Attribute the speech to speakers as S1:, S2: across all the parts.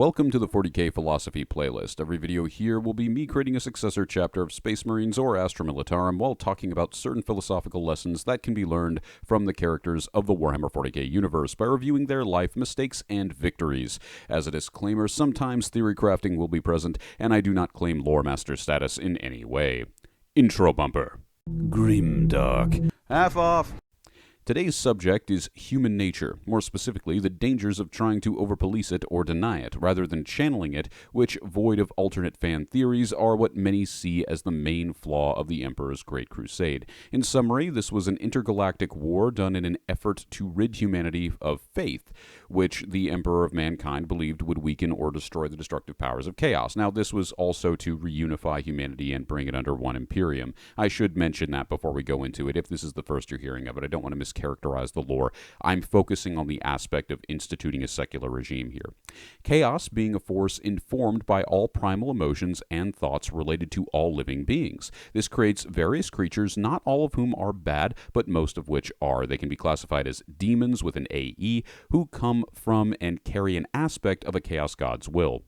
S1: Welcome to the 40K Philosophy playlist. Every video here will be me creating a successor chapter of Space Marines or Astra Militarum while talking about certain philosophical lessons that can be learned from the characters of the Warhammer 40K universe by reviewing their life, mistakes, and victories. As a disclaimer, sometimes theory crafting will be present, and I do not claim lore master status in any way. Intro bumper. Grimdark. Half off! Today's subject is human nature, more specifically the dangers of trying to overpolice it or deny it, rather than channeling it, which, void of alternate fan theories, are what many see as the main flaw of the Emperor's Great Crusade. In summary, this was an intergalactic war done in an effort to rid humanity of faith, which the Emperor of Mankind believed would weaken or destroy the destructive powers of chaos. Now, this was also to reunify humanity and bring it under one Imperium. I should mention that before we go into it. If this is the first you're hearing of it, I don't want to mischaracterize the lore. I'm focusing on the aspect of instituting a secular regime here. Chaos being a force informed by all primal emotions and thoughts related to all living beings. This creates various creatures, not all of whom are bad, but most of which are. They can be classified as demons with an AE, who come from and carry an aspect of a chaos god's will.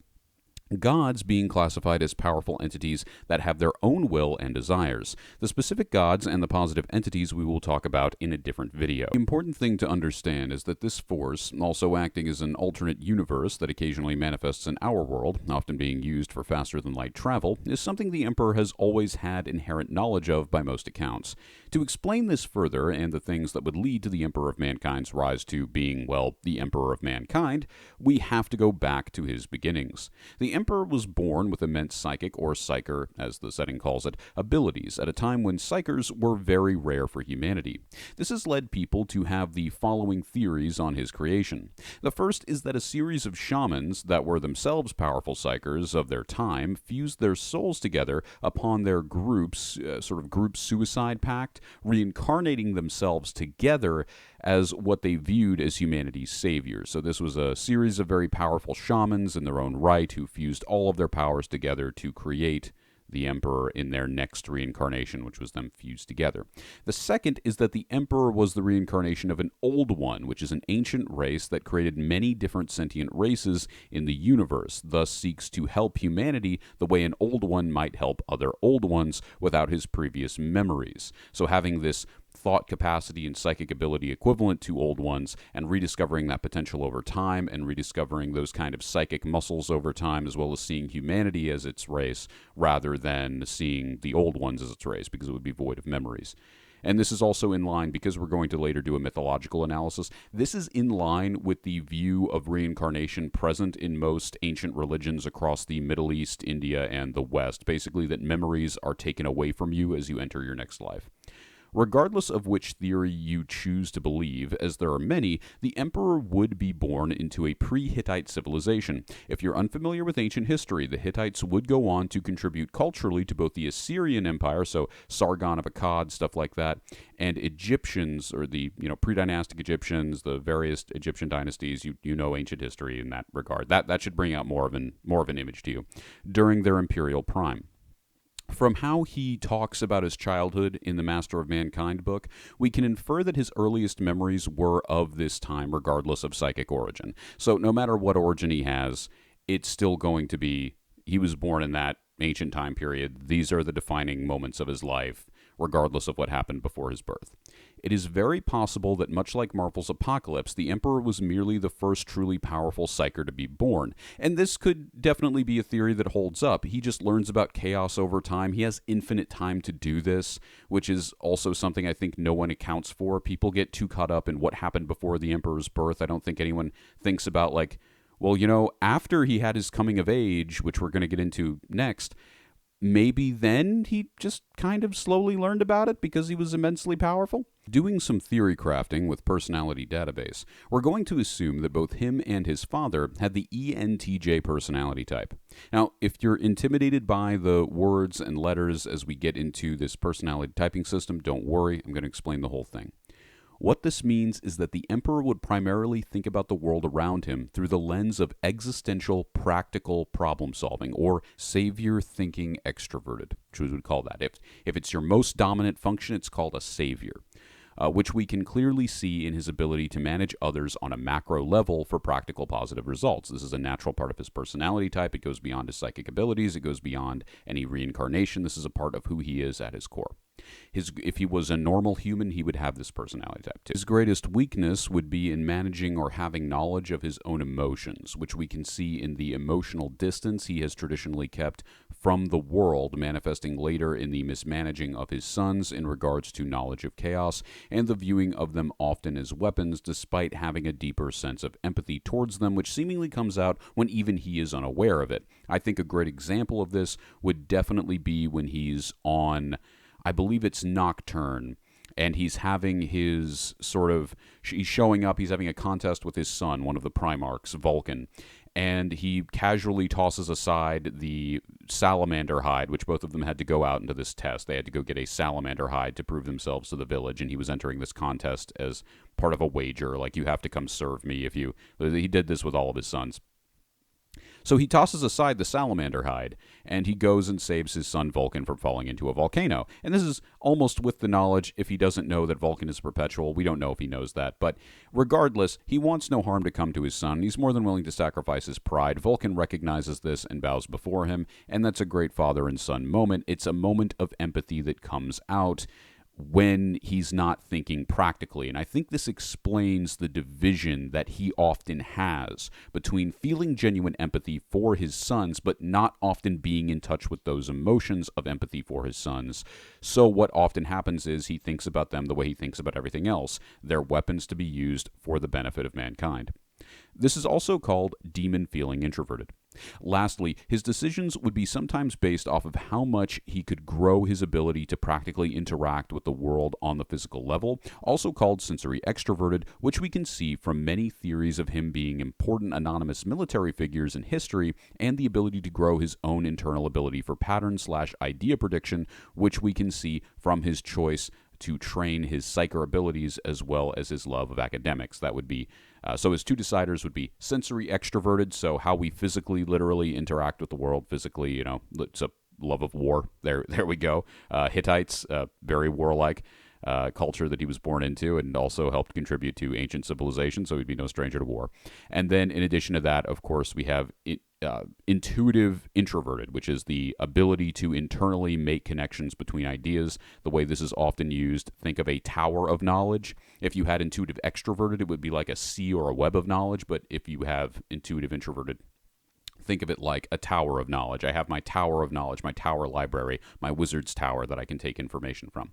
S1: Gods being classified as powerful entities that have their own will and desires. The specific gods and the positive entities we will talk about in a different video. The important thing to understand is that this force, also acting as an alternate universe that occasionally manifests in our world, often being used for faster-than-light travel, is something the Emperor has always had inherent knowledge of by most accounts. To explain this further, and the things that would lead to the Emperor of Mankind's rise to being, well, the Emperor of Mankind, we have to go back to his beginnings. The Emperor was born with immense psychic, or psyker, as the setting calls it, abilities at a time when psykers were very rare for humanity. This has led people to have the following theories on his creation. The first is that a series of shamans that were themselves powerful psykers of their time fused their souls together upon their groups, sort of group suicide pact, reincarnating themselves together as what they viewed as humanity's saviors. So this was a series of very powerful shamans in their own right who fused all of their powers together to create the Emperor in their next reincarnation, which was them fused together. The second is that the Emperor was the reincarnation of an Old One, which is an ancient race that created many different sentient races in the universe, thus seeks to help humanity the way an Old One might help other Old Ones without his previous memories. So having this thought capacity and psychic ability equivalent to Old Ones, and rediscovering that potential over time, and rediscovering those kind of psychic muscles over time, as well as seeing humanity as its race, rather than seeing the Old Ones as its race, because it would be void of memories. And this is also in line, because we're going to later do a mythological analysis, this is in line with the view of reincarnation present in most ancient religions across the Middle East, India, and the West. Basically, that memories are taken away from you as you enter your next life. Regardless of which theory you choose to believe, as there are many, the Emperor would be born into a pre-Hittite civilization. If you're unfamiliar with ancient history, the Hittites would go on to contribute culturally to both the Assyrian Empire, so Sargon of Akkad, stuff like that, and Egyptians, or the pre-dynastic Egyptians, the various Egyptian dynasties. You know ancient history in that regard. That should bring out more of an image to you during their imperial prime. From how he talks about his childhood in the Master of Mankind book, we can infer that his earliest memories were of this time, regardless of psychic origin. So no matter what origin he has, it's still going to be, he was born in that ancient time period. These are the defining moments of his life, regardless of what happened before his birth. It is very possible that, much like Marvel's Apocalypse, the Emperor was merely the first truly powerful psyker to be born. And this could definitely be a theory that holds up. He just learns about chaos over time. He has infinite time to do this, which is also something I think no one accounts for. People get too caught up in what happened before the Emperor's birth. I don't think anyone thinks about, like, well, after he had his coming of age, which we're going to get into next, maybe then he just kind of slowly learned about it because he was immensely powerful. Doing some theory crafting with Personality Database, we're going to assume that both him and his father had the ENTJ personality type. Now, if you're intimidated by the words and letters as we get into this personality typing system, don't worry, I'm going to explain the whole thing. What this means is that the Emperor would primarily think about the world around him through the lens of existential, practical problem solving, or savior thinking extroverted, which we would call that. If it's your most dominant function, it's called a savior. which we can clearly see in his ability to manage others on a macro level for practical positive results. This is a natural part of his personality type. It goes beyond his psychic abilities. It goes beyond any reincarnation. This is a part of who he is at his core. If he was a normal human, he would have this personality type too. His greatest weakness would be in managing or having knowledge of his own emotions, which we can see in the emotional distance he has traditionally kept from the world, manifesting later in the mismanaging of his sons in regards to knowledge of chaos and the viewing of them often as weapons, despite having a deeper sense of empathy towards them, which seemingly comes out when even he is unaware of it. I think a great example of this would definitely be when he's on, I believe it's Nocturne, and he's having his he's showing up, he's having a contest with his son, one of the Primarchs, Vulcan, and he casually tosses aside the salamander hide, which both of them had to go out into this test. They had to go get a salamander hide to prove themselves to the village, and he was entering this contest as part of a wager, like, you have to come serve me if you... He did this with all of his sons. So he tosses aside the salamander hide, and he goes and saves his son Vulcan from falling into a volcano. And this is almost with the knowledge, if he doesn't know that Vulcan is perpetual. We don't know if he knows that. But regardless, he wants no harm to come to his son. He's more than willing to sacrifice his pride. Vulcan recognizes this and bows before him, and that's a great father and son moment. It's a moment of empathy that comes out when he's not thinking practically. And I think this explains the division that he often has between feeling genuine empathy for his sons, but not often being in touch with those emotions of empathy for his sons. So what often happens is he thinks about them the way he thinks about everything else. They're weapons to be used for the benefit of mankind. This is also called demon feeling introverted. Lastly, his decisions would be sometimes based off of how much he could grow his ability to practically interact with the world on the physical level, also called sensory extroverted, which we can see from many theories of him being important anonymous military figures in history, and the ability to grow his own internal ability for pattern/idea prediction, which we can see from his choice to train his psyker abilities as well as his love of academics. That would be, so his two deciders would be sensory extroverted, so how we physically, literally interact with the world physically, it's a love of war. There we go. Hittites, very warlike culture that he was born into, and also helped contribute to ancient civilization, so he'd be no stranger to war. And then in addition to that, of course, we have intuitive introverted, which is the ability to internally make connections between ideas. The way this is often used, think of a tower of knowledge. If you had intuitive extroverted, it would be like a sea or a web of knowledge, but if you have intuitive introverted, think of it like a tower of knowledge. I have my tower of knowledge, my tower library, my wizard's tower that I can take information from.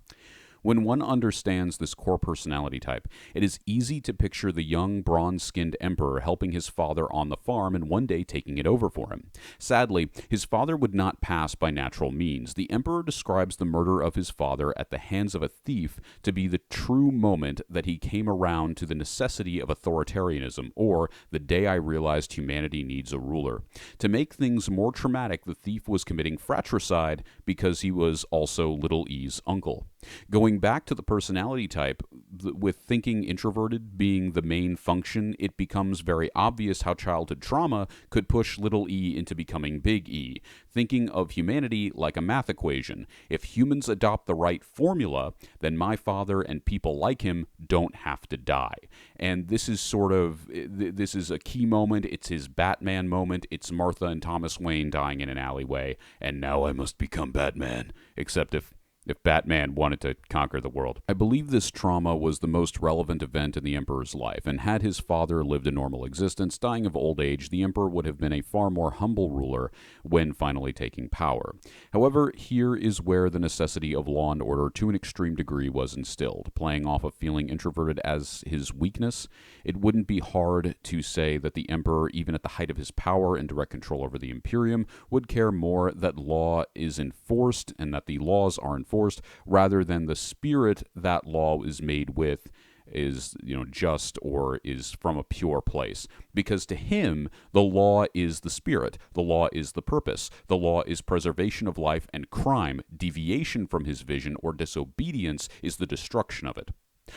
S1: When one understands this core personality type, it is easy to picture the young, bronze-skinned emperor helping his father on the farm and one day taking it over for him. Sadly, his father would not pass by natural means. The emperor describes the murder of his father at the hands of a thief to be the true moment that he came around to the necessity of authoritarianism, or the day I realized humanity needs a ruler. To make things more traumatic, the thief was committing fratricide because he was also Little E's uncle. Going back to the personality type, with thinking introverted being the main function, it becomes very obvious how childhood trauma could push Little E into becoming Big E. Thinking of humanity like a math equation. If humans adopt the right formula, then my father and people like him don't have to die. And this is this is a key moment. It's his Batman moment. It's Martha and Thomas Wayne dying in an alleyway. And now I must become Batman. Except if Batman wanted to conquer the world. I believe this trauma was the most relevant event in the Emperor's life, and had his father lived a normal existence, dying of old age, the Emperor would have been a far more humble ruler when finally taking power. However, here is where the necessity of law and order to an extreme degree was instilled. Playing off of feeling introverted as his weakness, it wouldn't be hard to say that the Emperor, even at the height of his power and direct control over the Imperium, would care more that law is enforced and that the laws are enforced rather than the spirit that law is made with is just or is from a pure place. Because to him, the law is the spirit, the law is the purpose, the law is preservation of life, and crime, deviation from his vision or disobedience, is the destruction of it.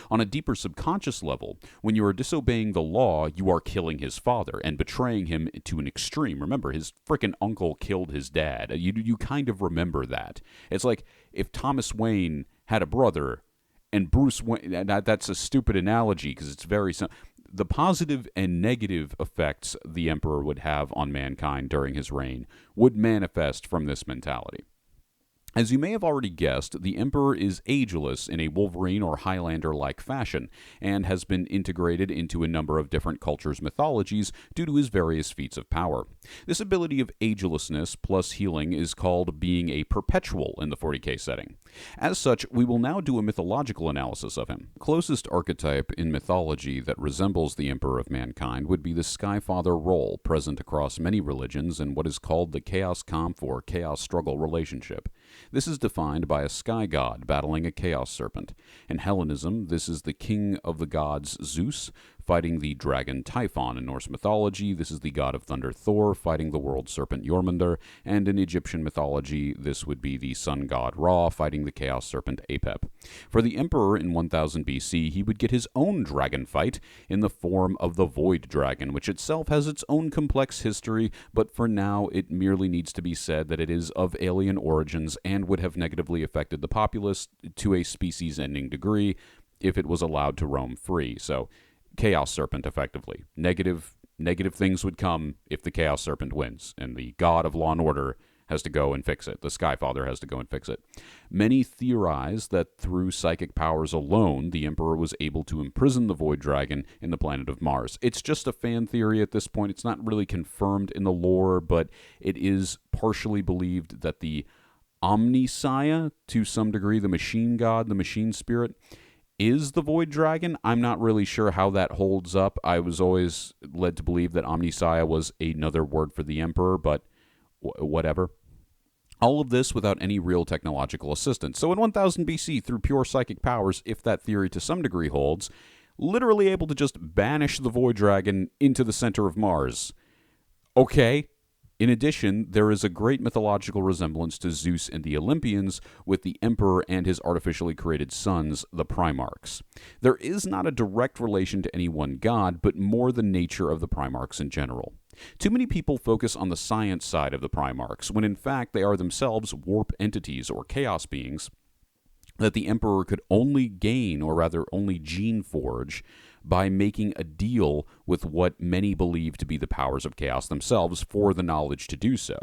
S1: On a deeper subconscious level, when you are disobeying the law, you are killing his father and betraying him to an extreme. Remember, his frickin' uncle killed his dad. You kind of remember that. It's like if Thomas Wayne had a brother And Bruce Wayne, that's a stupid analogy because it's very simple. The positive and negative effects the Emperor would have on mankind during his reign would manifest from this mentality. As you may have already guessed, the Emperor is ageless in a Wolverine or Highlander-like fashion, and has been integrated into a number of different cultures' mythologies due to his various feats of power. This ability of agelessness plus healing is called being a perpetual in the 40k setting. As such, we will now do a mythological analysis of him. The closest archetype in mythology that resembles the Emperor of mankind would be the Skyfather role, present across many religions in what is called the Chaos Kampf or Chaos Struggle relationship. This is defined by a sky god battling a chaos serpent. In Hellenism, this is the king of the gods Zeus fighting the dragon Typhon. In Norse mythology, this is the god of thunder Thor fighting the world serpent Jormungandr, and in Egyptian mythology, this would be the sun god Ra fighting the chaos serpent Apep. For the emperor in 1000 BC, he would get his own dragon fight in the form of the Void Dragon, which itself has its own complex history, but for now it merely needs to be said that it is of alien origins and would have negatively affected the populace to a species-ending degree if it was allowed to roam free. So, Chaos Serpent, effectively. Negative things would come if the Chaos Serpent wins, and the god of law and order has to go and fix it. The Skyfather has to go and fix it. Many theorize that through psychic powers alone, the Emperor was able to imprison the Void Dragon in the planet of Mars. It's just a fan theory at this point. It's not really confirmed in the lore, but it is partially believed that the Omnissiah, to some degree, the machine god, the machine spirit, is the Void Dragon. I'm not really sure how that holds up. I was always led to believe that Omnissiah was another word for the Emperor, but whatever. All of this without any real technological assistance. So in 1000 BC, through pure psychic powers, if that theory to some degree holds, literally able to just banish the Void Dragon into the center of Mars. Okay. In addition, there is a great mythological resemblance to Zeus and the Olympians with the Emperor and his artificially created sons, the Primarchs. There is not a direct relation to any one god, but more the nature of the Primarchs in general. Too many people focus on the science side of the Primarchs, when in fact they are themselves warp entities or chaos beings that the Emperor could only gain, or rather only gene forge, by making a deal with what many believe to be the powers of chaos themselves for the knowledge to do so.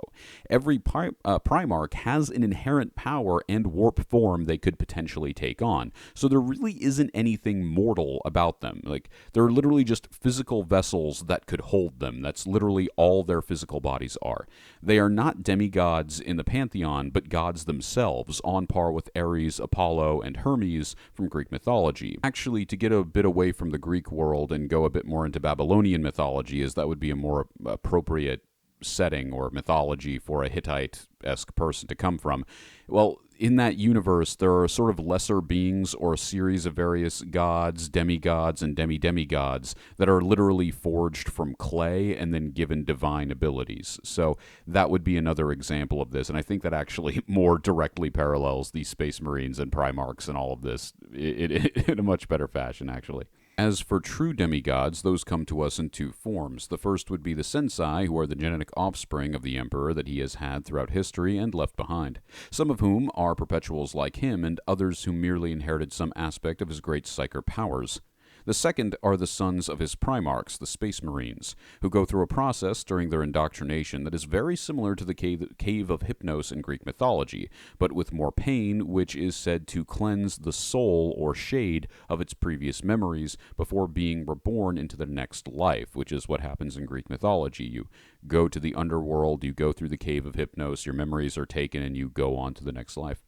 S1: Every Primarch has an inherent power and warp form they could potentially take on, so there really isn't anything mortal about them. Like, they're literally just physical vessels that could hold them. That's literally all their physical bodies are. They are not demigods in the pantheon, but gods themselves, on par with Ares, Apollo, and Hermes from Greek mythology. Actually, to get a bit away from the Greek world and go a bit more into Babylonian mythology, as that would be a more appropriate setting or mythology for a Hittite-esque person to come from. Well, in that universe, there are sort of lesser beings or a series of various gods, demigods, and demi-demigods that are literally forged from clay and then given divine abilities. So that would be another example of this, and I think that actually more directly parallels the Space Marines and Primarchs and all of this in a much better fashion, actually. As for true demigods, those come to us in two forms. The first would be the Sensei, who are the genetic offspring of the Emperor that he has had throughout history and left behind, some of whom are perpetuals like him, and others who merely inherited some aspect of his great psyker powers. The second are the sons of his Primarchs, the Space Marines, who go through a process during their indoctrination that is very similar to the cave of Hypnos in Greek mythology, but with more pain, which is said to cleanse the soul or shade of its previous memories before being reborn into the next life, which is what happens in Greek mythology. You go to the underworld, you go through the cave of Hypnos, your memories are taken, and you go on to the next life.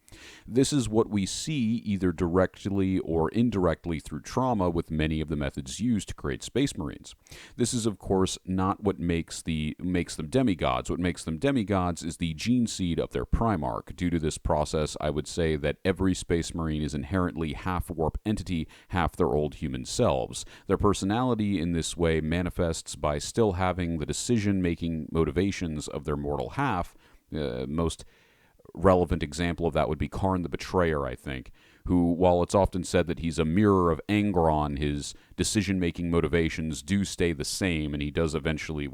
S1: This is what we see either directly or indirectly through trauma with many of the methods used to create Space Marines. This is, of course, not what makes them demigods. What makes them demigods is the gene seed of their Primarch. Due to this process, I would say that every Space Marine is inherently half warp entity, half their old human selves. Their personality in this way manifests by still having the decision-making motivations of their mortal half. Most relevant example of that would be Karn the Betrayer, I think, who, while it's often said that he's a mirror of Angron, his decision-making motivations do stay the same, and he does eventually,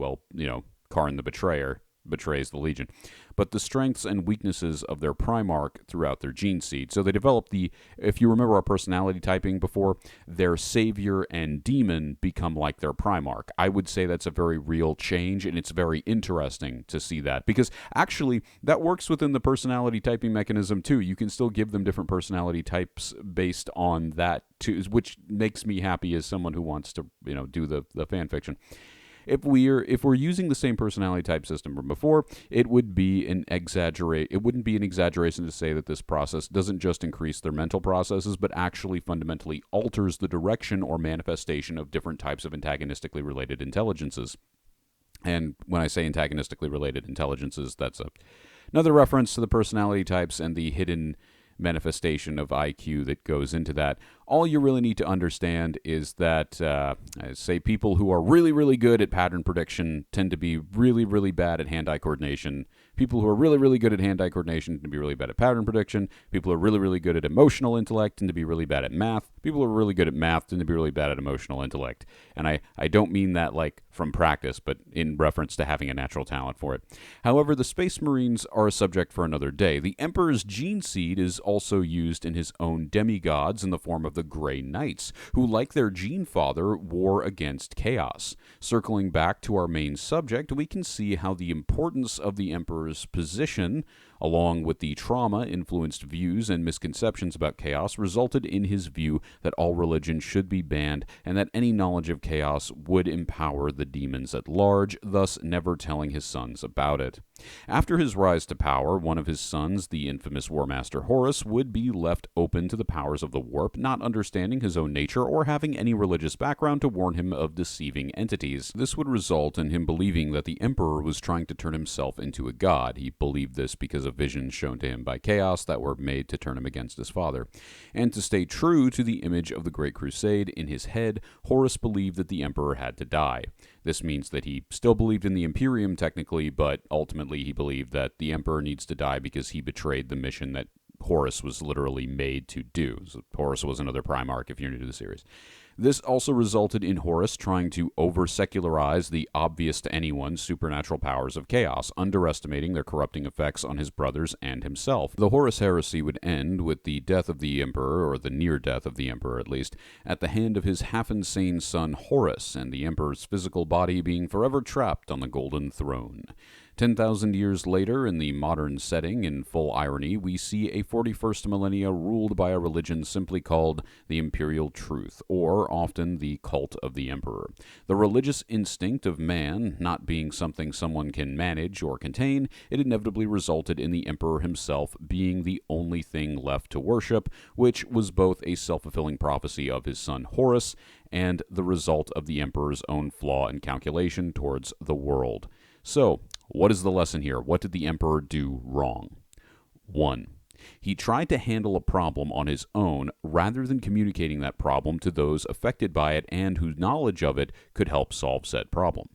S1: Karn the Betrayer, betrays the Legion, but the strengths and weaknesses of their Primarch throughout their gene seed. So they develop if you remember our personality typing before, their savior and demon become like their Primarch. I would say that's a very real change, and it's very interesting to see that, because actually that works within the personality typing mechanism too. You can still give them different personality types based on that too, which makes me happy as someone who wants to, do the fan fiction. If we're using the same personality type system from before, it wouldn't be an exaggeration to say that this process doesn't just increase their mental processes, but actually fundamentally alters the direction or manifestation of different types of antagonistically related intelligences. And when I say antagonistically related intelligences, that's another reference to the personality types and the hidden manifestation of IQ that goes into that. All you really need to understand is that, say, people who are really, really good at pattern prediction tend to be really, really bad at hand-eye coordination. People who are really, really good at hand-eye coordination tend to be really bad at pattern prediction. People who are really, really good at emotional intellect tend to be really bad at math. People who are really good at math tend to be really bad at emotional intellect. And I don't mean that like from practice, but in reference to having a natural talent for it. However, the Space Marines are a subject for another day. The Emperor's gene seed is also used in his own demigods in the form of the Grey Knights, who, like their gene father, war against chaos. Circling back to our main subject, we can see how the importance of the Emperor's position, along with the trauma-influenced views and misconceptions about chaos, resulted in his view that all religion should be banned and that any knowledge of chaos would empower the demons at large, thus never telling his sons about it. After his rise to power, one of his sons, the infamous War Master Horus, would be left open to the powers of the warp, not understanding his own nature or having any religious background to warn him of deceiving entities. This would result in him believing that the Emperor was trying to turn himself into a god. He believed this because of visions shown to him by chaos that were made to turn him against his father. And to stay true to the image of the Great Crusade in his head, Horus believed that the Emperor had to die. This means that he still believed in the Imperium technically, but ultimately he believed that the Emperor needs to die because he betrayed the mission that Horus was literally made to do. So Horus was another Primarch if you're new to the series. This also resulted in Horus trying to over-secularize the obvious to anyone supernatural powers of chaos, underestimating their corrupting effects on his brothers and himself. The Horus heresy would end with the death of the Emperor, or the near death of the Emperor at least, at the hand of his half-insane son Horus, and the Emperor's physical body being forever trapped on the Golden Throne. 10,000 years later, in the modern setting, in full irony, we see a 41st millennia ruled by a religion simply called the Imperial Truth, or often the Cult of the Emperor. The religious instinct of man not being something someone can manage or contain, it inevitably resulted in the Emperor himself being the only thing left to worship, which was both a self-fulfilling prophecy of his son Horus and the result of the Emperor's own flaw in calculation towards the world. So, what is the lesson here? What did the Emperor do wrong? 1. He tried to handle a problem on his own rather than communicating that problem to those affected by it and whose knowledge of it could help solve said problem.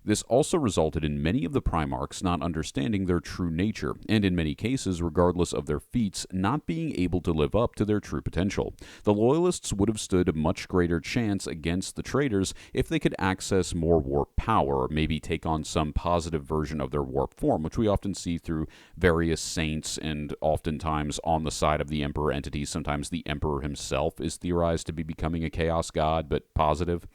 S1: This also resulted in many of the Primarchs not understanding their true nature, and in many cases, regardless of their feats, not being able to live up to their true potential. The Loyalists would have stood a much greater chance against the traitors if they could access more warp power, or maybe take on some positive version of their warp form, which we often see through various saints, and oftentimes on the side of the Emperor entities. Sometimes the Emperor himself is theorized to be becoming a chaos god, but positive.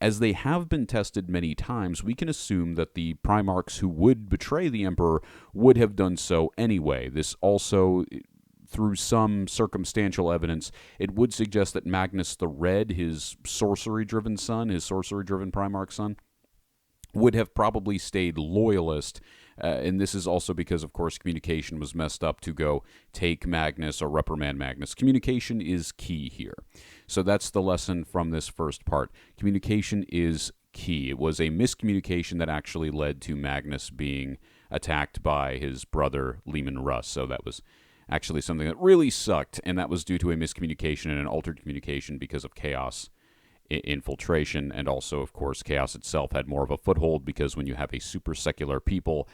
S1: As they have been tested many times, we can assume that the Primarchs who would betray the Emperor would have done so anyway. This also, through some circumstantial evidence, it would suggest that Magnus the Red, his sorcery-driven son, his sorcery-driven Primarch son, would have probably stayed loyalist, and this is also because, of course, communication was messed up to go take Magnus or reprimand Magnus. Communication is key here. So that's the lesson from this first part. Communication is key. It was a miscommunication that actually led to Magnus being attacked by his brother, Leman Russ. So that was actually something that really sucked, and that was due to a miscommunication and an altered communication because of chaos infiltration, and also, of course, chaos itself had more of a foothold because when you have a super secular people,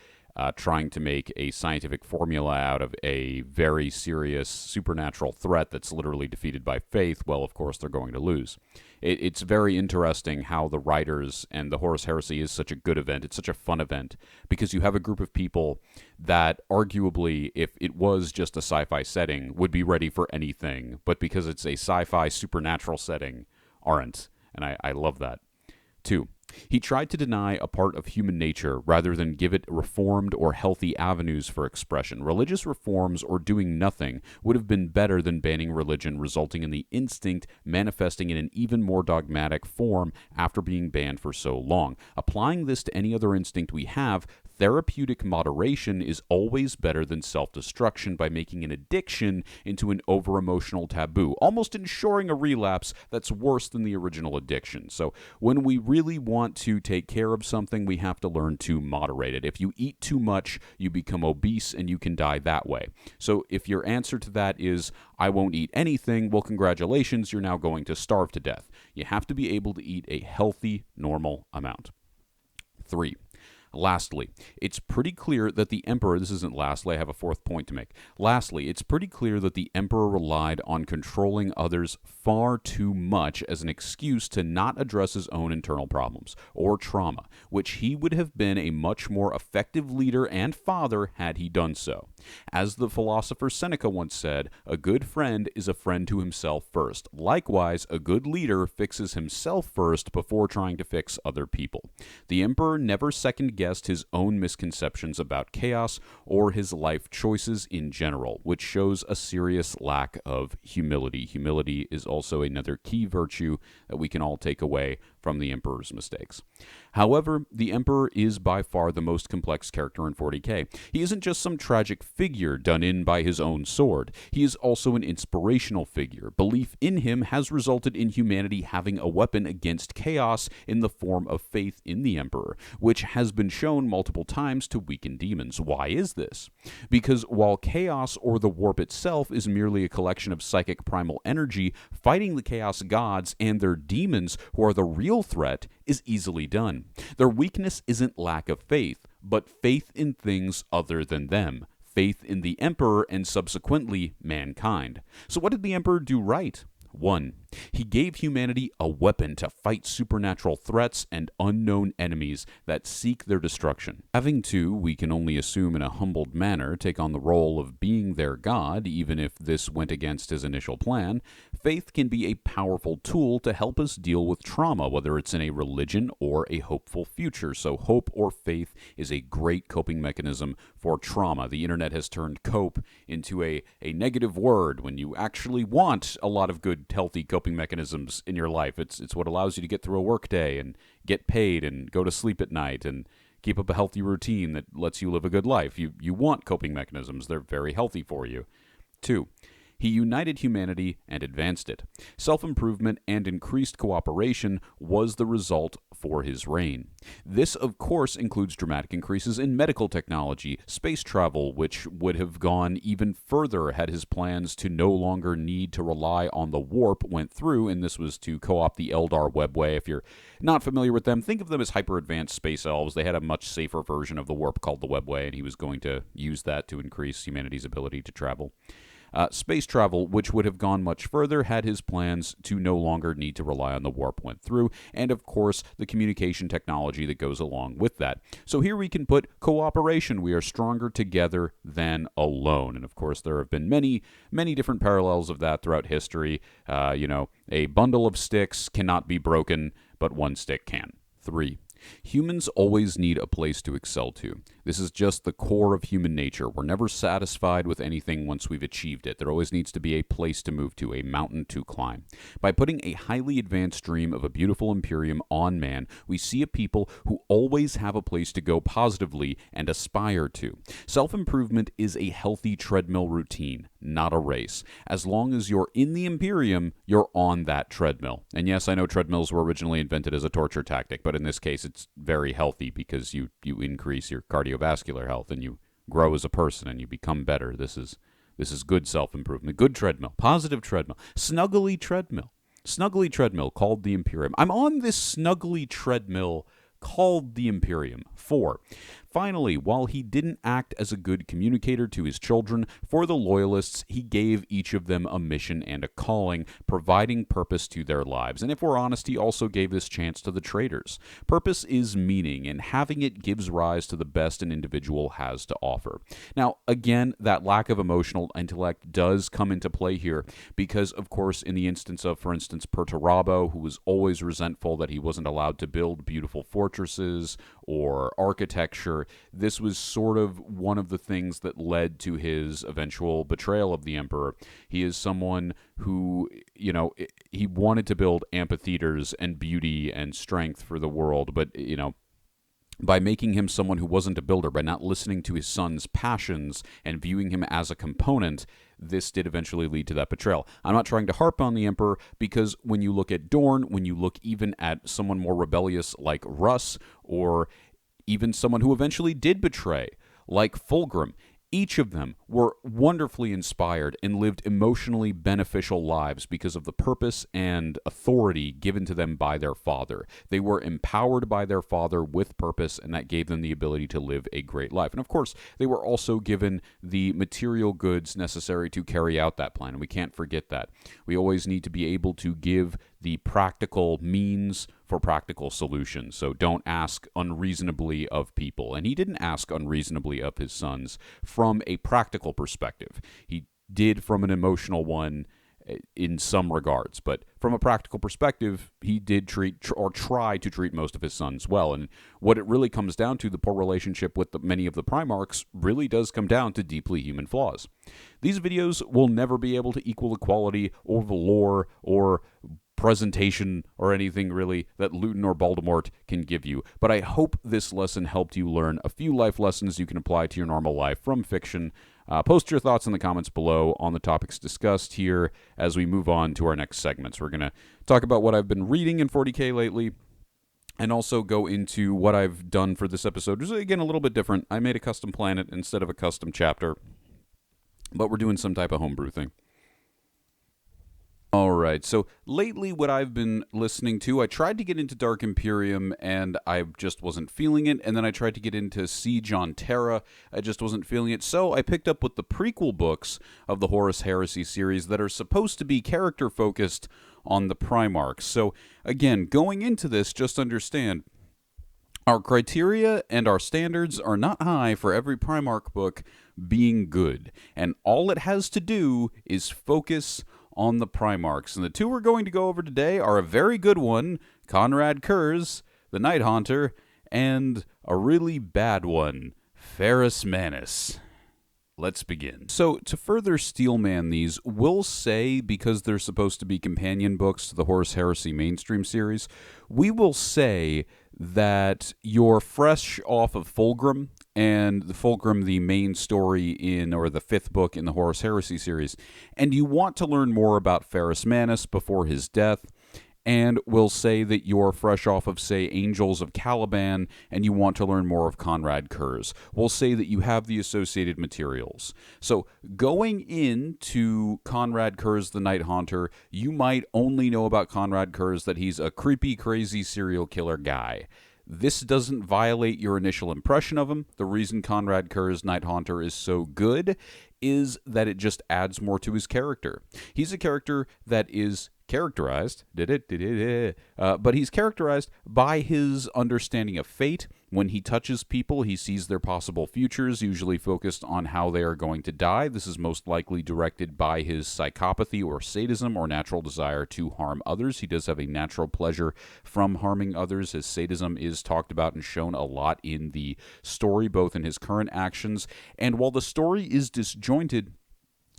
S1: trying to make a scientific formula out of a very serious supernatural threat that's literally defeated by faith, well, of course, they're going to lose. It's very interesting how the writers and the Horus Heresy is such a good event. It's such a fun event because you have a group of people that arguably, if it was just a sci-fi setting, would be ready for anything, but because it's a sci-fi supernatural setting, aren't. And I love that. 2. He tried to deny a part of human nature rather than give it reformed or healthy avenues for expression. Religious reforms or doing nothing would have been better than banning religion, resulting in the instinct manifesting in an even more dogmatic form after being banned for so long. Applying this to any other instinct we have, therapeutic moderation is always better than self-destruction by making an addiction into an over-emotional taboo, almost ensuring a relapse that's worse than the original addiction. So when we really want to take care of something, we have to learn to moderate it. If you eat too much, you become obese and you can die that way. So if your answer to that is, I won't eat anything, well, congratulations, you're now going to starve to death. You have to be able to eat a healthy, normal amount. 3. Lastly, it's pretty clear that the Emperor, this isn't lastly, I have a fourth point to make. Lastly, it's pretty clear that the Emperor relied on controlling others far too much as an excuse to not address his own internal problems, or trauma, which he would have been a much more effective leader and father had he done so. As the philosopher Seneca once said, a good friend is a friend to himself first. Likewise, a good leader fixes himself first before trying to fix other people. The Emperor never second-guessed his own misconceptions about chaos or his life choices in general, which shows a serious lack of humility. Humility is also another key virtue that we can all take away from the Emperor's mistakes. However, the Emperor is by far the most complex character in 40k. He isn't just some tragic figure done in by his own sword. He is also an inspirational figure. Belief in him has resulted in humanity having a weapon against chaos in the form of faith in the Emperor, which has been shown multiple times to weaken demons. Why is this? Because while chaos or the warp itself is merely a collection of psychic primal energy, fighting the chaos gods and their demons, who are the real threat, is easily done. Their weakness isn't lack of faith, but faith in things other than them. Faith in the Emperor and subsequently mankind. So what did the Emperor do right? 1. He gave humanity a weapon to fight supernatural threats and unknown enemies that seek their destruction. Having to, we can only assume in a humbled manner, take on the role of being their god, even if this went against his initial plan, faith can be a powerful tool to help us deal with trauma, whether it's in a religion or a hopeful future. So hope or faith is a great coping mechanism for trauma. The internet has turned cope into a negative word when you actually want a lot of good, healthy coping mechanisms in your life. It's what allows you to get through a work day and get paid and go to sleep at night and keep up a healthy routine that lets you live a good life. You want coping mechanisms. They're very healthy for you. 2. He united humanity and advanced it. Self-improvement and increased cooperation was the result for his reign. This, of course, includes dramatic increases in medical technology, space travel, which would have gone even further had his plans to no longer need to rely on the warp went through, and this was to co-opt the Eldar webway. If you're not familiar with them, think of them as hyper-advanced space elves. They had a much safer version of the warp called the webway, and he was going to use that to increase humanity's ability to travel. Space travel, which would have gone much further had his plans to no longer need to rely on the warp went through, and of course the communication technology that goes along with that. So here we can put cooperation. We are stronger together than alone. And of course there have been many different parallels of that throughout history. A bundle of sticks cannot be broken, but one stick can. 3. Humans always need a place to excel to. This is just the core of human nature. We're never satisfied with anything once we've achieved it. There always needs to be a place to move to, a mountain to climb. By putting a highly advanced dream of a beautiful Imperium on man, we see a people who always have a place to go positively and aspire to. Self-improvement is a healthy treadmill routine, not a race. As long as you're in the Imperium, you're on that treadmill. And yes, I know treadmills were originally invented as a torture tactic, but in this case, it's very healthy because you increase your cardiovascular health and you grow as a person and you become better. This is good self-improvement, good treadmill, positive treadmill, snuggly treadmill called the Imperium. I'm on this snuggly treadmill called the Imperium. 4. Finally, while he didn't act as a good communicator to his children, for the Loyalists, he gave each of them a mission and a calling, providing purpose to their lives. And if we're honest, he also gave this chance to the traitors. Purpose is meaning, and having it gives rise to the best an individual has to offer. Now, again, that lack of emotional intellect does come into play here, because, of course, in the instance of, for instance, Perturabo, who was always resentful that he wasn't allowed to build beautiful fortresses or architecture, this was sort of one of the things that led to his eventual betrayal of the Emperor. He is someone who, he wanted to build amphitheaters and beauty and strength for the world, but, by making him someone who wasn't a builder, by not listening to his son's passions and viewing him as a component, this did eventually lead to that betrayal. I'm not trying to harp on the Emperor, because when you look at Dorne, when you look even at someone more rebellious like Russ, or even someone who eventually did betray, like Fulgrim, each of them were wonderfully inspired and lived emotionally beneficial lives because of the purpose and authority given to them by their father. They were empowered by their father with purpose, and that gave them the ability to live a great life. And of course, they were also given the material goods necessary to carry out that plan, and we can't forget that. We always need to be able to give the practical means for practical solutions. So don't ask unreasonably of people. And he didn't ask unreasonably of his sons from a practical perspective. He did from an emotional one in some regards, but from a practical perspective, he did treat or try to treat most of his sons well. And what it really comes down to, the poor relationship with many of the Primarchs, really does come down to deeply human flaws. These videos will never be able to equal the quality or the lore or presentation or anything really that Luton or Voldemort can give you. But I hope this lesson helped you learn a few life lessons you can apply to your normal life from fiction. Post your thoughts in the comments below on the topics discussed here as we move on to our next segments. We're going to talk about what I've been reading in 40K lately, and also go into what I've done for this episode, which is, again, a little bit different. I made a custom planet instead of a custom chapter, but we're doing some type of homebrew thing. All right, so lately what I've been listening to, I tried to get into Dark Imperium, and I just wasn't feeling it, and then I tried to get into Siege on Terra, I just wasn't feeling it, so I picked up with the prequel books of the Horus Heresy series that are supposed to be character-focused on the Primarchs. So, again, going into this, just understand, our criteria and our standards are not high for every Primarch book being good, and all it has to do is focus on the Primarchs. And the two we're going to go over today are a very good one, Conrad Curze, the Night Haunter, and a really bad one, Ferrus Manus. Let's begin. So, to further steelman these, we'll say, because they're supposed to be companion books to the Horus Heresy mainstream series, we will say that you're fresh off of Fulgrim, and the Fulgrim, the main story in, or the fifth book in the Horus Heresy series, and you want to learn more about Ferrus Manus before his death, and we'll say that you're fresh off of, say, Angels of Caliban, and you want to learn more of Conrad Curze. We'll say that you have the associated materials. So, going into Conrad Curze, the Night Haunter, you might only know about Conrad Curze that he's a creepy, crazy serial killer guy. This doesn't violate your initial impression of him. The reason Conrad Curze, Night Haunter, is so good is that it just adds more to his character. He's a character that is characterized, but he's characterized by his understanding of fate. When he touches people, he sees their possible futures, usually focused on how they are going to die. This is most likely directed by his psychopathy or sadism or natural desire to harm others. He does have a natural pleasure from harming others. His sadism is talked about and shown a lot in the story, both in his current actions, and while the story is disjointed,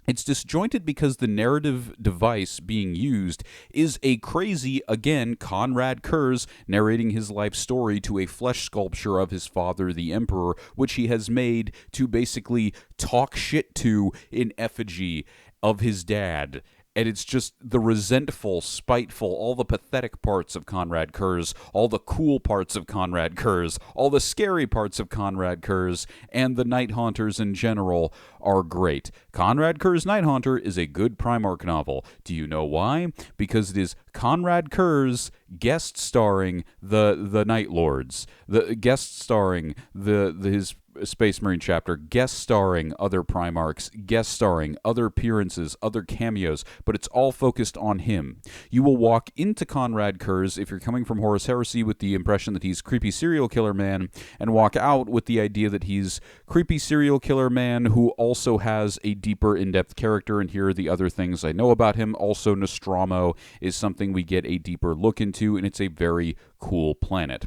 S1: it's disjointed because the narrative device being used is a crazy, again, Conrad Curze narrating his life story to a flesh sculpture of his father, the Emperor, which he has made to basically talk shit to in effigy of his dad. And it's just the resentful, spiteful, all the pathetic parts of Conrad Curze, all the cool parts of Conrad Curze, all the scary parts of Conrad Curze, and the Night Haunters in general are great. Conrad Curze Night Haunter is a good Primarch novel. Do you know why? Because it is Conrad Kurz guest starring the Night Lords, the guest starring his Space Marine chapter, guest starring other Primarchs, guest starring other appearances, other cameos, but it's all focused on him. You will walk into Conrad Kurz if you're coming from Horus Heresy with the impression that he's creepy serial killer man, and walk out with the idea that he's creepy serial killer man who also has a deeper in-depth character, and here are the other things I know about him. Also, Nostromo is something we get a deeper look into, and it's a very cool planet.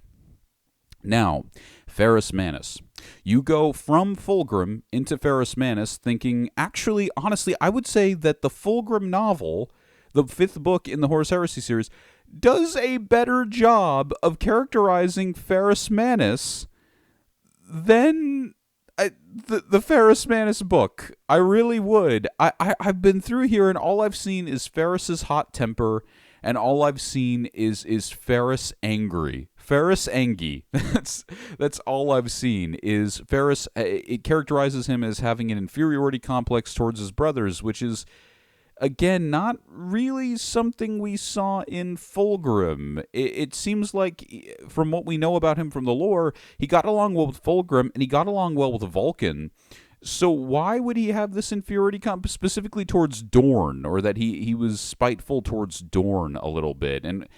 S1: Now, Ferrus Manus. You go from Fulgrim into Ferrus Manus thinking, actually, honestly, I would say that the Fulgrim novel, the 5th book in the Horus Heresy series, does a better job of characterizing Ferrus Manus than the Ferrus Manus book. I really would. I've been through here, and all I've seen is Ferrus's hot temper, and all I've seen is Ferrus angry. Ferrus Angie. That's all I've seen is Ferrus. It characterizes him as having an inferiority complex towards his brothers, which is, again, not really something we saw in Fulgrim. It seems like, from what we know about him from the lore, he got along well with Fulgrim, and he got along well with Vulcan. So why would he have this inferiority specifically towards Dorn, or that he was spiteful towards Dorn a little bit? And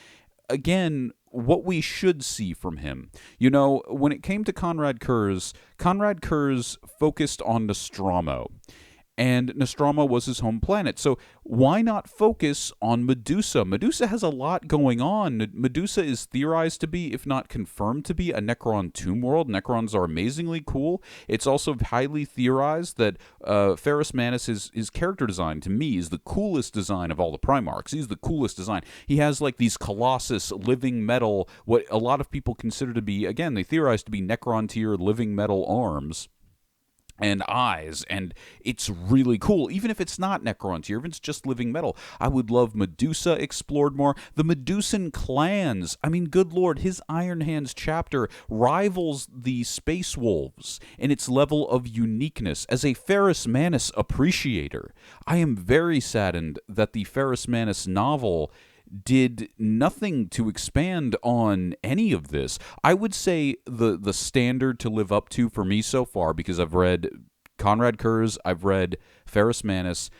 S1: again, what we should see from him. You know, when it came to Conrad Kurz focused on Nostromo. And Nostromo was his home planet. So why not focus on Medusa? Medusa has a lot going on. Medusa is theorized to be, if not confirmed to be, a Necron tomb world. Necrons are amazingly cool. It's also highly theorized that Ferrus Manus, his character design, to me, is the coolest design of all the Primarchs. He's the coolest design. He has like these Colossus living metal, what a lot of people consider to be, again, they theorize to be Necron tier living metal arms and eyes, and it's really cool, even if it's not Necron tier, if it's just living metal. I would love Medusa explored more. The Medusan clans, I mean, good lord, his Iron Hands chapter rivals the Space Wolves in its level of uniqueness. As a Ferrus Manus appreciator, I am very saddened that the Ferrus Manus novel did nothing to expand on any of this. I would say the standard to live up to for me so far, because I've read Conrad Kurz, I've read Ferrus Manus,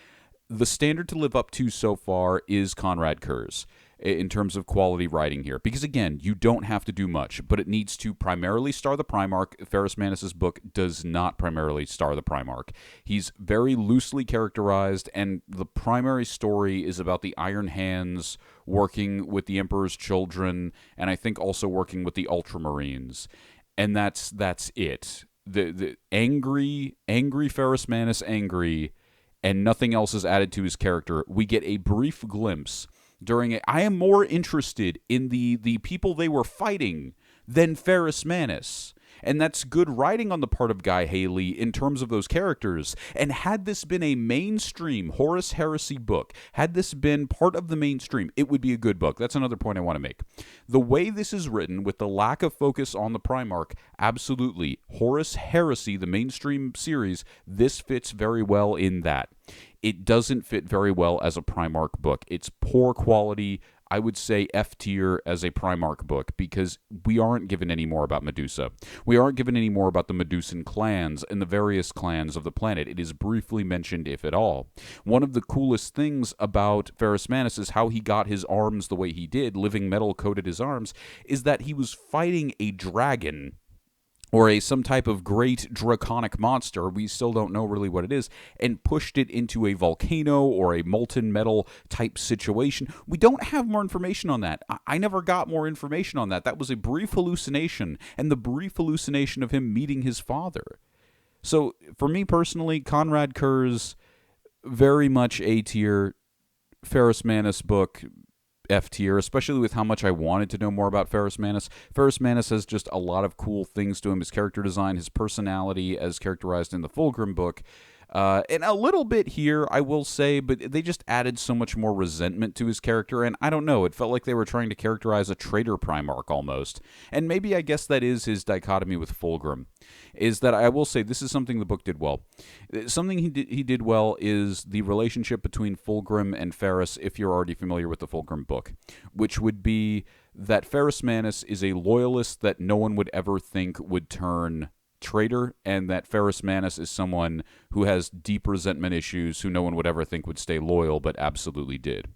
S1: the standard to live up to so far is Conrad Kurz in terms of quality writing here. Because again, you don't have to do much, but it needs to primarily star the Primarch. Ferrus Manus' book does not primarily star the Primarch. He's very loosely characterized, and the primary story is about the Iron Hands working with the Emperor's children, and I think also working with the Ultramarines. And that's it. The angry Ferrus Manus angry, and nothing else is added to his character. We get a brief glimpse during it. I am more interested in the people they were fighting than Ferrus Manus. And that's good writing on the part of Guy Haley in terms of those characters. And had this been a mainstream Horus Heresy book, had this been part of the mainstream, it would be a good book. That's another point I want to make. The way this is written, with the lack of focus on the Primarch, absolutely, Horus Heresy, the mainstream series, this fits very well in that. It doesn't fit very well as a Primarch book. It's poor quality, I would say F tier as a Primarch book, because we aren't given any more about Medusa. We aren't given any more about the Medusan clans and the various clans of the planet. It is briefly mentioned, if at all. One of the coolest things about Ferrus Manus is how he got his arms the way he did, living metal coated his arms, is that he was fighting a dragon, or some type of great draconic monster, we still don't know really what it is, and pushed it into a volcano or a molten metal type situation. We don't have more information on that. I never got more information on that. That was a brief hallucination, and the brief hallucination of him meeting his father. So, for me personally, Conrad Kurz, very much A tier. Ferrus Manus book, F tier, especially with how much I wanted to know more about Ferrus Manus. Ferrus Manus has just a lot of cool things to him. His character design, his personality as characterized in the Fulgrim book. And a little bit here, I will say, but they just added so much more resentment to his character, and I don't know, it felt like they were trying to characterize a traitor Primarch almost. And maybe I guess that is his dichotomy with Fulgrim, is that I will say this is something the book did well. Something he did well is the relationship between Fulgrim and Ferrus, if you're already familiar with the Fulgrim book, which would be that Ferrus Manus is a loyalist that no one would ever think would turn traitor, and that Ferrus Manus is someone who has deep resentment issues who no one would ever think would stay loyal, but absolutely did.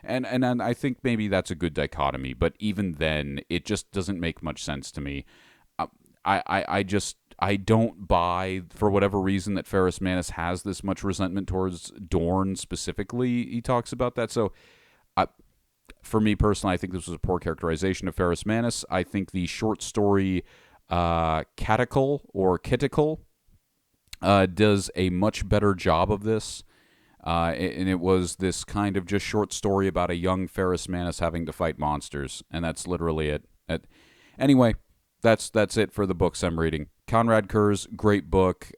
S1: And I think maybe that's a good dichotomy, but even then, it just doesn't make much sense to me. I don't buy, for whatever reason, that Ferrus Manus has this much resentment towards Dorne specifically. He talks about that, so for me personally, I think this was a poor characterization of Ferrus Manus. I think the short story Caticle or Kiticle does a much better job of this. And it was this kind of just short story about a young Ferrus Manus having to fight monsters, and that's literally it. Anyway, that's it for the books I'm reading. Conrad Kurz, great book,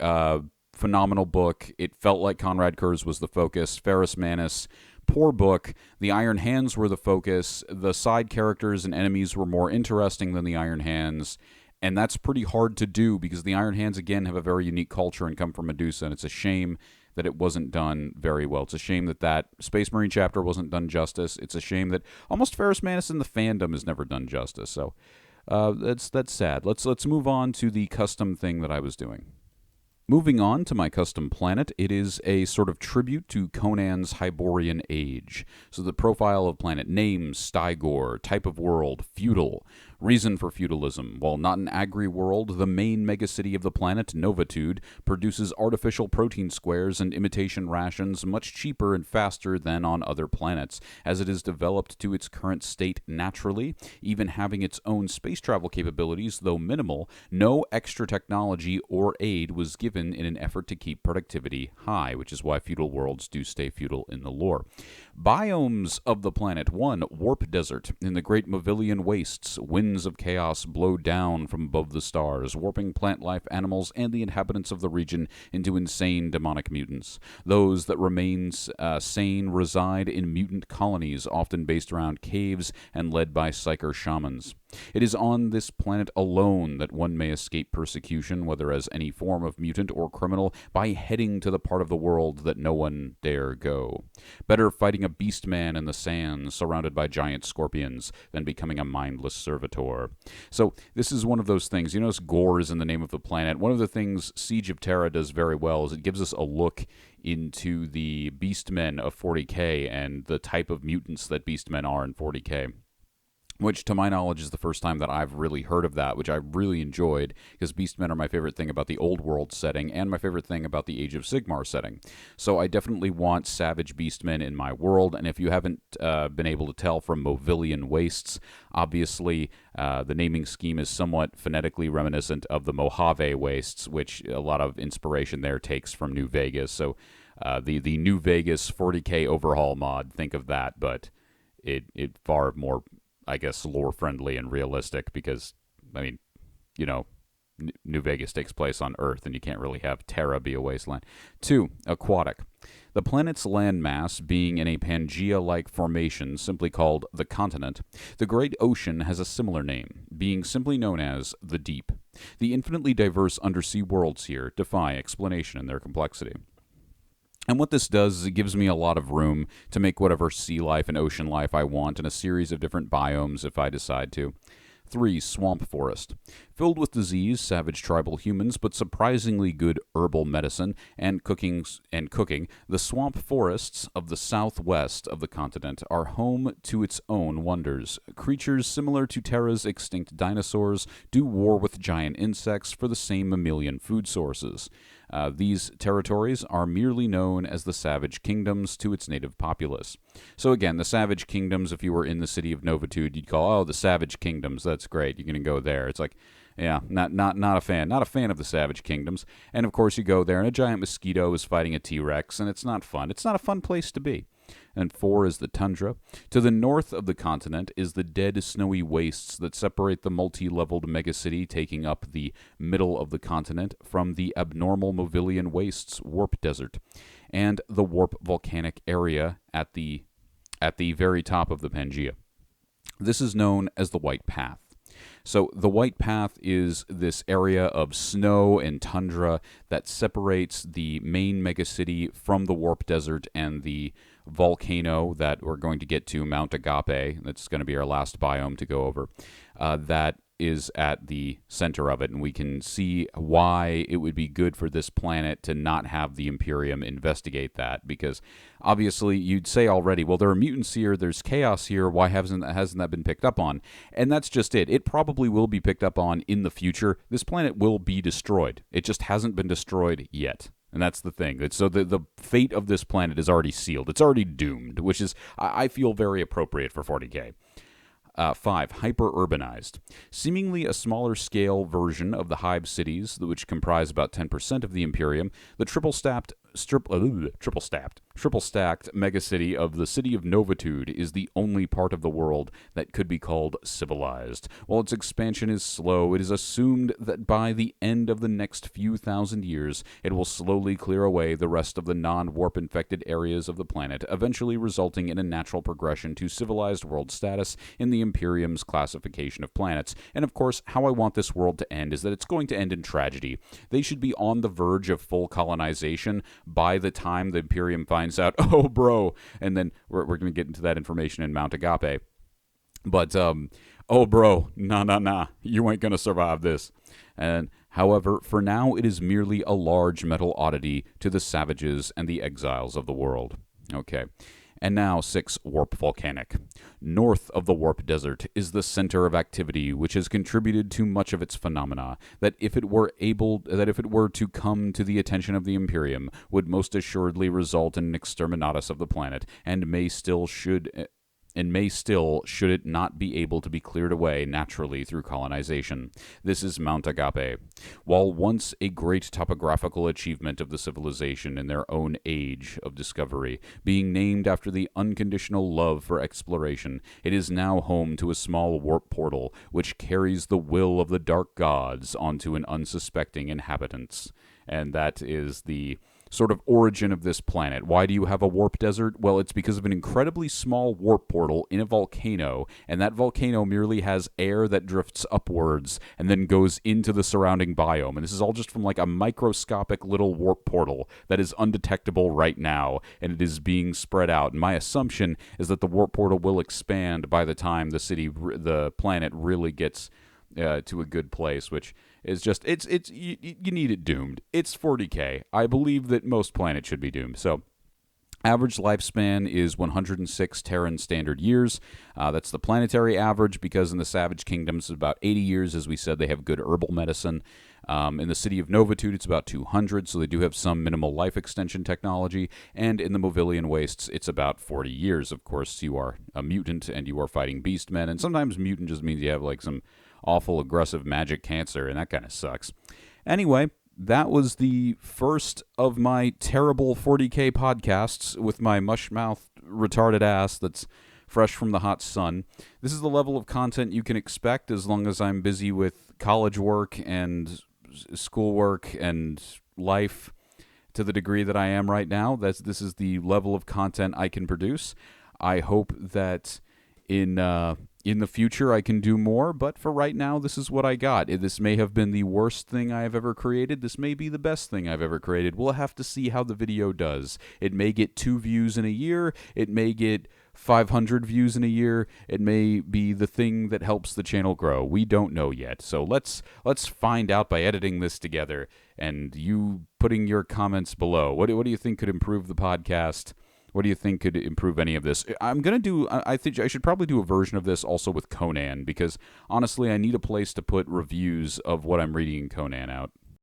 S1: phenomenal book. It felt like Conrad Kurz was the focus. Ferrus Manus, poor book. The Iron Hands were the focus. The side characters and enemies were more interesting than the Iron Hands. And that's pretty hard to do because the Iron Hands, again, have a very unique culture and come from Medusa, and it's a shame that it wasn't done very well. It's a shame that Space Marine chapter wasn't done justice. It's a shame that almost Ferrus Manus in the fandom has never done justice. So that's sad. Let's move on to the custom thing that I was doing. Moving on to my custom planet, it is a sort of tribute to Conan's Hyborian Age. So the profile of planet: name, Stygor, type of world, feudal, reason for feudalism. While not an agri-world, the main megacity of the planet, Novitude, produces artificial protein squares and imitation rations much cheaper and faster than on other planets, as it is developed to its current state naturally, even having its own space travel capabilities, though minimal. No extra technology or aid was given in an effort to keep productivity high, which is why feudal worlds do stay feudal in the lore. Biomes of the planet: 1. Warp Desert. In the great Mavilian wastes, winds of chaos blow down from above the stars, warping plant life, animals, and the inhabitants of the region into insane demonic mutants. Those that remain sane reside in mutant colonies, often based around caves and led by psyker shamans. It is on this planet alone that one may escape persecution, whether as any form of mutant or criminal, by heading to the part of the world that no one dare go. Better fighting a beast man in the sands, surrounded by giant scorpions, than becoming a mindless servitor. So this is one of those things. You notice gore is in the name of the planet. One of the things Siege of Terra does very well is it gives us a look into the beastmen of 40k and the type of mutants that beastmen are in 40k. Which, to my knowledge, is the first time that I've really heard of that, which I really enjoyed, because Beastmen are my favorite thing about the Old World setting, and my favorite thing about the Age of Sigmar setting. So I definitely want savage Beastmen in my world, and if you haven't been able to tell from Movilian Wastes, obviously the naming scheme is somewhat phonetically reminiscent of the Mojave Wastes, which a lot of inspiration there takes from New Vegas. So the New Vegas 40k overhaul mod, think of that, but it far more, I guess, lore-friendly and realistic because, I mean, you know, New Vegas takes place on Earth, and you can't really have Terra be a wasteland. 2. Aquatic. The planet's landmass being in a Pangea-like formation simply called the continent, the Great Ocean has a similar name, being simply known as the Deep. The infinitely diverse undersea worlds here defy explanation in their complexity. And what this does is it gives me a lot of room to make whatever sea life and ocean life I want in a series of different biomes if I decide to. 3. Swamp Forest. Filled with disease, savage tribal humans, but surprisingly good herbal medicine and cooking, the swamp forests of the southwest of the continent are home to its own wonders. Creatures similar to Terra's extinct dinosaurs do war with giant insects for the same mammalian food sources. These territories are merely known as the Savage Kingdoms to its native populace. So again, the Savage Kingdoms, if you were in the city of Novitude, you'd call, the Savage Kingdoms, that's great, you're going to go there. It's like, yeah, not a fan. Not a fan of the Savage Kingdoms. And of course you go there and a giant mosquito is fighting a T-Rex, and it's not fun. It's not a fun place to be. And 4 is the tundra. To the north of the continent is the dead snowy wastes that separate the multi-leveled megacity taking up the middle of the continent from the abnormal Movilian wastes warp desert, and the warp volcanic area at the very top of the Pangaea. This is known as the White Path. So the White Path is this area of snow and tundra that separates the main megacity from the warp desert and the volcano that we're going to get to, Mount Agape. That's going to be our last biome to go over. That is at the center of it, and we can see why it would be good for this planet to not have the Imperium investigate that, because obviously you'd say already, well, there are mutants here, there's chaos here, why hasn't that been picked up on? And that's just it. It probably will be picked up on in the future. This planet will be destroyed. It just hasn't been destroyed yet. And that's the thing. So the fate of this planet is already sealed. It's already doomed, which is, I feel, very appropriate for 40K. 5. Hyper-urbanized. Seemingly a smaller-scale version of the hive cities, which comprise about 10% of the Imperium, the triple-stacked megacity of the city of Novitude is the only part of the world that could be called civilized. While its expansion is slow, it is assumed that by the end of the next few thousand years, it will slowly clear away the rest of the non-warp-infected areas of the planet, eventually resulting in a natural progression to civilized world status in the Imperium's classification of planets. And of course, how I want this world to end is that it's going to end in tragedy. They should be on the verge of full colonization by the time the Imperium finds out, oh, bro, and then we're going to get into that information in Mount Agape. But, oh, bro, nah, you ain't going to survive this. And however, for now, it is merely a large metal oddity to the savages and the exiles of the world. Okay. And now 6, Warp Volcanic. North of the Warp Desert is the center of activity which has contributed to much of its phenomena, that if it were to come to the attention of the Imperium, would most assuredly result in an exterminatus of the planet, and may still, should it not be able to be cleared away naturally through colonization. This is Mount Agape. While once a great topographical achievement of the civilization in their own age of discovery, being named after the unconditional love for exploration, it is now home to a small warp portal which carries the will of the dark gods onto an unsuspecting inhabitants. And that is the sort of origin of this planet. Why do you have a warp desert? Well, it's because of an incredibly small warp portal in a volcano, and that volcano merely has air that drifts upwards and then goes into the surrounding biome. And this is all just from like a microscopic little warp portal that is undetectable right now, and it is being spread out. And my assumption is that the warp portal will expand by the time the planet really gets to a good place, which is just, you need it doomed. It's 40K. I believe that most planets should be doomed. So average lifespan is 106 Terran standard years. That's the planetary average, because in the Savage Kingdoms it's about 80 years. As we said, they have good herbal medicine. In the city of Novitude, it's about 200, so they do have some minimal life extension technology. And in the Movilian Wastes, it's about 40 years. Of course, you are a mutant and you are fighting beastmen, and sometimes mutant just means you have like some awful aggressive magic cancer, and that kind of sucks. Anyway, that was the first of my terrible 40K podcasts with my mush-mouthed retarded ass that's fresh from the hot sun. This is the level of content you can expect as long as I'm busy with college work and schoolwork and life to the degree that I am right now. This is the level of content I can produce. I hope that in the future I can do more, but for right now, this is what I got. This may have been the worst thing I have ever created. This may be the best thing I've ever created. We'll have to see how the video does. It may get 2 views in a year. It may get 500 views in a year. It may be the thing that helps the channel grow. We don't know yet. So let's find out by editing this together, and you putting your comments below. What do you think could improve the podcast? What do you think could improve any of this? I think I should probably do a version of this also with Conan, because honestly, I need a place to put reviews of what I'm reading in Conan out.